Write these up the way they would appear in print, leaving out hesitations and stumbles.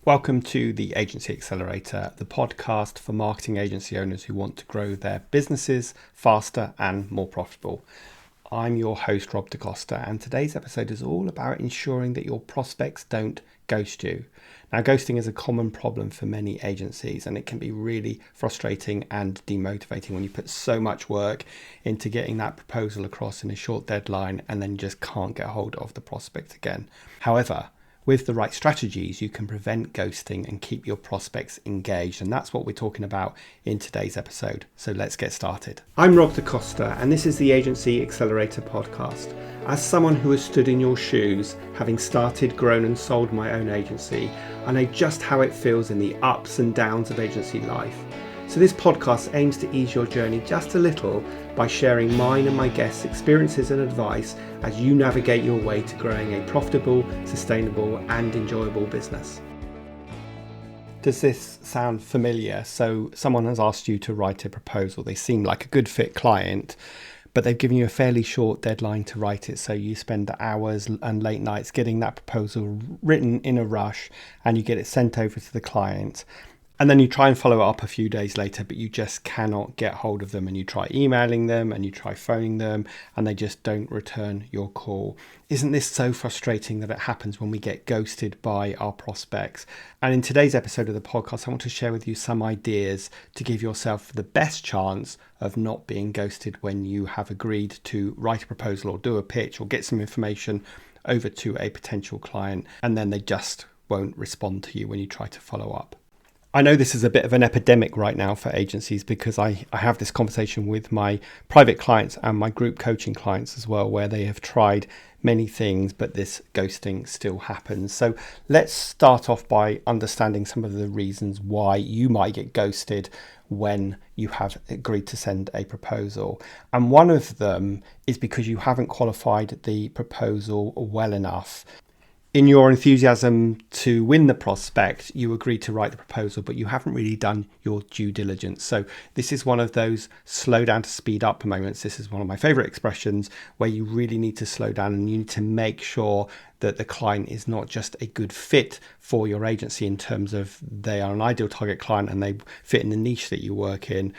Welcome to the Agency Accelerator, the podcast for marketing agency owners who want to grow their businesses faster and more profitable. I'm your host, Rob DaCosta, and today's episode is all about ensuring that your prospects don't ghost you. Now, ghosting is a common problem for many agencies, and it can be really frustrating and demotivating when you put so much work into getting that proposal across in a short deadline and then you just can't get hold of the prospect again. However, with the right strategies, you can prevent ghosting and keep your prospects engaged. And that's what we're talking about in today's episode. So let's get started. I'm Rob DaCosta, and this is the Agency Accelerator podcast. As someone who has stood in your shoes, having started, grown and sold my own agency, I know just how it feels in the ups and downs of agency life. So this podcast aims to ease your journey just a little by sharing mine and my guests' experiences and advice as you navigate your way to growing a profitable, sustainable and enjoyable business. Does this sound familiar? So someone has asked you to write a proposal. They seem like a good fit client, but they've given you a fairly short deadline to write it. So you spend hours and late nights getting that proposal written in a rush and you get it sent over to the client. And then you try and follow it up a few days later, but you just cannot get hold of them, and you try emailing them and you try phoning them and they just don't return your call. Isn't this so frustrating that it happens when we get ghosted by our prospects? And in today's episode of the podcast, I want to share with you some ideas to give yourself the best chance of not being ghosted when you have agreed to write a proposal or do a pitch or get some information over to a potential client, and then they just won't respond to you when you try to follow up. I know this is a bit of an epidemic right now for agencies because I have this conversation with my private clients and my group coaching clients as well, where they have tried many things, but this ghosting still happens. So let's start off by understanding some of the reasons why you might get ghosted when you have agreed to send a proposal. And one of them is because you haven't qualified the proposal well enough. In your enthusiasm to win the prospect, you agreed to write the proposal, but you haven't really done your due diligence. So this is one of those slow down to speed up moments. This is one of my favorite expressions where you really need to slow down and you need to make sure that the client is not just a good fit for your agency in terms of they are an ideal target client and they fit in the niche that you work in,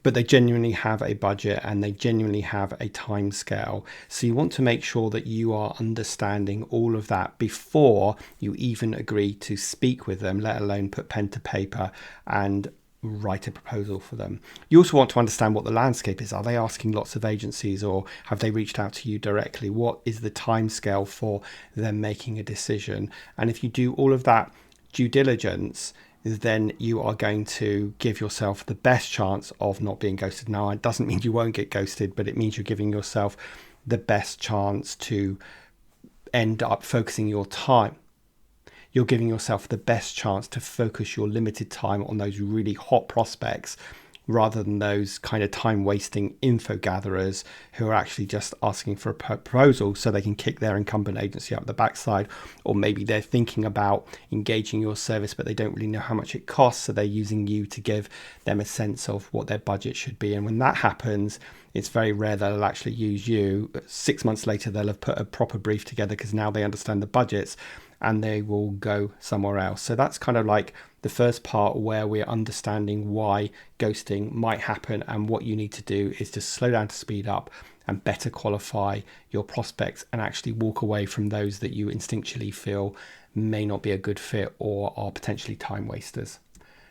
but they genuinely have a budget and they genuinely have a time scale. So you want to make sure that you are understanding all of that before you even agree to speak with them, let alone put pen to paper and write a proposal for them. You also want to understand what the landscape is. Are they asking lots of agencies or have they reached out to you directly? What is the time scale for them making a decision? And if you do all of that due diligence, then you are going to give yourself the best chance of not being ghosted. Now, it doesn't mean you won't get ghosted, but it means you're giving yourself the best chance to end up focusing your time. You're giving yourself the best chance to focus your limited time on those really hot prospects rather than those kind of time-wasting info gatherers who are actually just asking for a proposal so they can kick their incumbent agency up the backside. Or maybe they're thinking about engaging your service, but they don't really know how much it costs, so they're using you to give them a sense of what their budget should be. And when that happens, it's very rare they'll actually use you. 6 months later, they'll have put a proper brief together because now they understand the budgets and they will go somewhere else. So that's kind of like the first part where we're understanding why ghosting might happen, and what you need to do is to slow down to speed up and better qualify your prospects and actually walk away from those that you instinctually feel may not be a good fit or are potentially time wasters.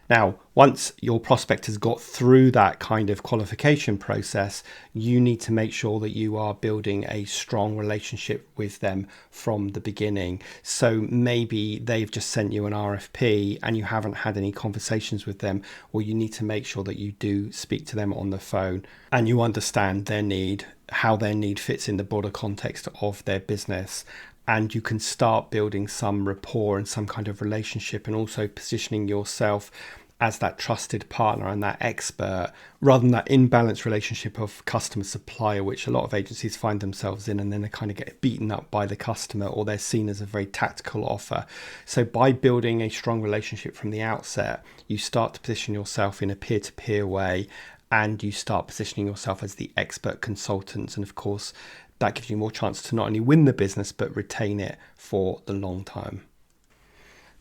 Now, once your prospect has got through that kind of qualification process, you need to make sure that you are building a strong relationship with them from the beginning. So maybe they've just sent you an RFP and you haven't had any conversations with them. Well, you need to make sure that you do speak to them on the phone and you understand their need, how their need fits in the broader context of their business. And you can start building some rapport and some kind of relationship, and also positioning yourself as that trusted partner and that expert, rather than that imbalanced relationship of customer supplier, which a lot of agencies find themselves in, and then they kind of get beaten up by the customer, or they're seen as a very tactical offer. So by building a strong relationship from the outset, you start to position yourself in a peer-to-peer way, and you start positioning yourself as the expert consultant. And of course, that gives you more chance to not only win the business, but retain it for the long term.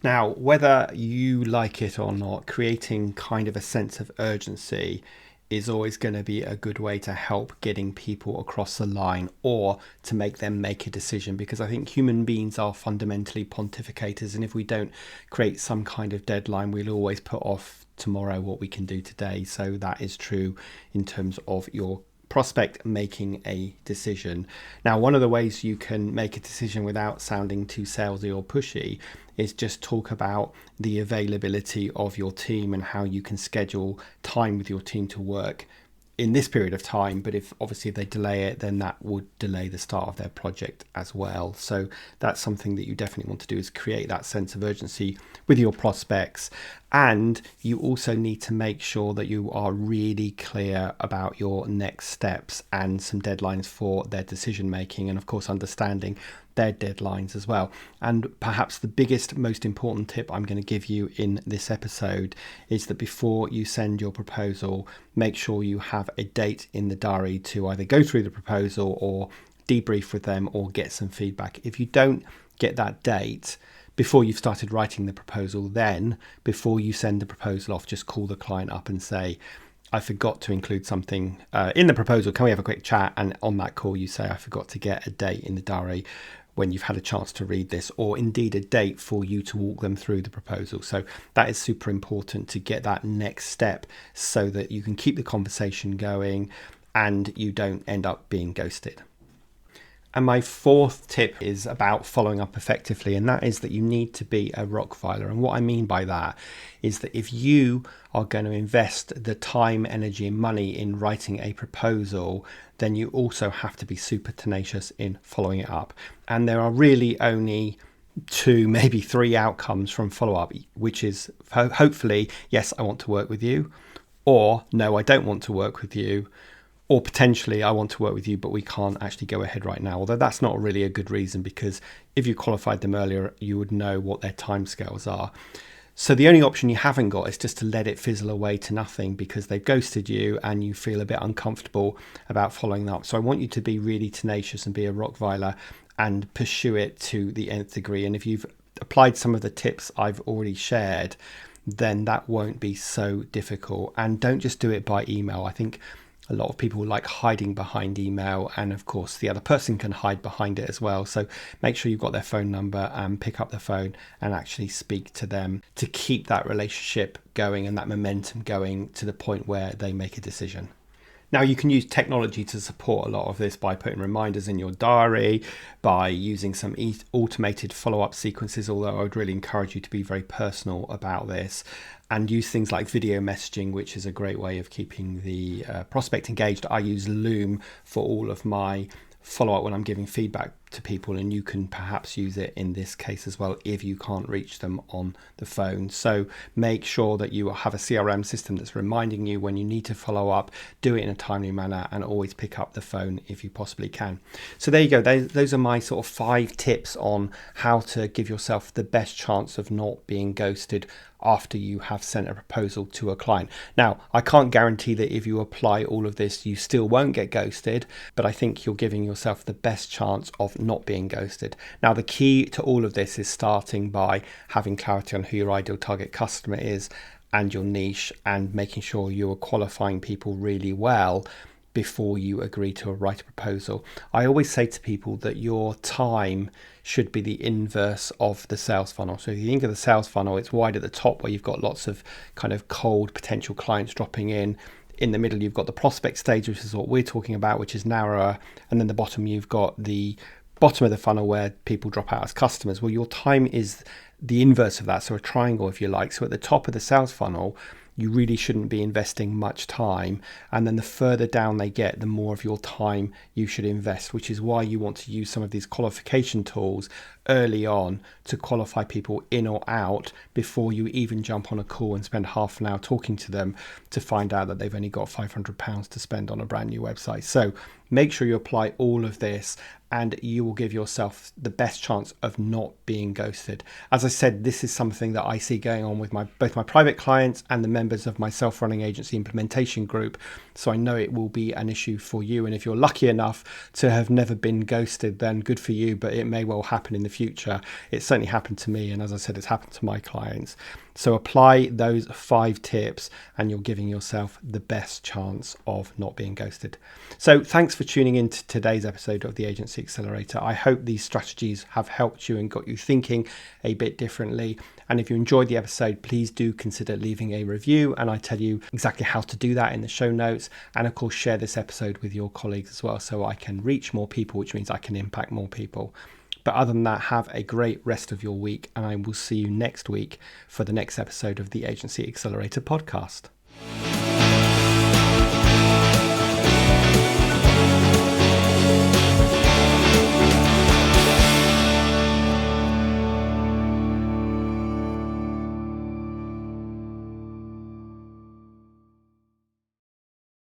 Now, whether you like it or not, creating kind of a sense of urgency is always going to be a good way to help getting people across the line or to make them make a decision, because I think human beings are fundamentally pontificators, and if we don't create some kind of deadline, we'll always put off tomorrow what we can do today. So that is true in terms of your prospect making a decision. Now, one of the ways you can make a decision without sounding too salesy or pushy is just talk about the availability of your team and how you can schedule time with your team to work in this period of time. But if obviously they delay it, then that would delay the start of their project as well. So that's something that you definitely want to do, is create that sense of urgency with your prospects. And you also need to make sure that you are really clear about your next steps and some deadlines for their decision making, and of course understanding their deadlines as well. And perhaps the biggest, most important tip I'm going to give you in this episode is that before you send your proposal, make sure you have a date in the diary to either go through the proposal or debrief with them or get some feedback. If you don't get that date before you've started writing the proposal, then before you send the proposal off, just call the client up and say, I forgot to include something in the proposal. Can we have a quick chat? And on that call, you say, I forgot to get a date in the diary when you've had a chance to read this, or indeed a date for you to walk them through the proposal. So that is super important to get that next step so that you can keep the conversation going and you don't end up being ghosted. And my fourth tip is about following up effectively, and that is that you need to be a rockfiler. And what I mean by that is that if you are going to invest the time, energy, and money in writing a proposal, then you also have to be super tenacious in following it up. And there are really only 2, maybe 3 outcomes from follow-up, which is hopefully, yes, I want to work with you, or no, I don't want to work with you, or potentially I want to work with you, but we can't actually go ahead right now. Although that's not really a good reason, because if you qualified them earlier, you would know what their timescales are. So the only option you haven't got is just to let it fizzle away to nothing because they've ghosted you and you feel a bit uncomfortable about following up. So I want you to be really tenacious and be a rockviler and pursue it to the nth degree. And if you've applied some of the tips I've already shared, then that won't be so difficult. And don't just do it by email. I think a lot of people like hiding behind email, and of course the other person can hide behind it as well. So make sure you've got their phone number and pick up the phone and actually speak to them to keep that relationship going and that momentum going to the point where they make a decision. Now, you can use technology to support a lot of this by putting reminders in your diary, by using some automated follow-up sequences, although I would really encourage you to be very personal about this, and use things like video messaging, which is a great way of keeping the prospect engaged. I use Loom for all of my follow-up when I'm giving feedback to people, and you can perhaps use it in this case as well if you can't reach them on the phone. So make sure that you have a CRM system that's reminding you when you need to follow up, do it in a timely manner, and always pick up the phone if you possibly can. So there you go. Those are my sort of 5 tips on how to give yourself the best chance of not being ghosted after you have sent a proposal to a client. Now, I can't guarantee that if you apply all of this, you still won't get ghosted, but I think you're giving yourself the best chance of not being ghosted. Now, the key to all of this is starting by having clarity on who your ideal target customer is and your niche, and making sure you are qualifying people really well before you agree to write a proposal. I always say to people that your time should be the inverse of the sales funnel. So if you think of the sales funnel, it's wide at the top where you've got lots of kind of cold potential clients dropping in. In the middle, you've got the prospect stage, which is what we're talking about, which is narrower. And then the bottom, you've got the bottom of the funnel where people drop out as customers. Well, your time is the inverse of that. So a triangle, if you like. So at the top of the sales funnel, you really shouldn't be investing much time. And then the further down they get, the more of your time you should invest, which is why you want to use some of these qualification tools early on to qualify people in or out before you even jump on a call and spend half an hour talking to them to find out that they've only got £500 to spend on a brand new website. So make sure you apply all of this and you will give yourself the best chance of not being ghosted. As I said, this is something that I see going on with both my private clients and the members of my self-running agency implementation group. So I know it will be an issue for you. And if you're lucky enough to have never been ghosted, then good for you, but it may well happen in the future. It's certainly happened to me, and as I said, it's happened to my clients. So apply those 5 tips and you're giving yourself the best chance of not being ghosted. So thanks for tuning in to today's episode of the Agency Accelerator. I hope these strategies have helped you and got you thinking a bit differently. And if you enjoyed the episode, please do consider leaving a review. And I tell you exactly how to do that in the show notes. And of course, share this episode with your colleagues as well, so I can reach more people, which means I can impact more people. But other than that, have a great rest of your week, and I will see you next week for the next episode of the Agency Accelerator podcast.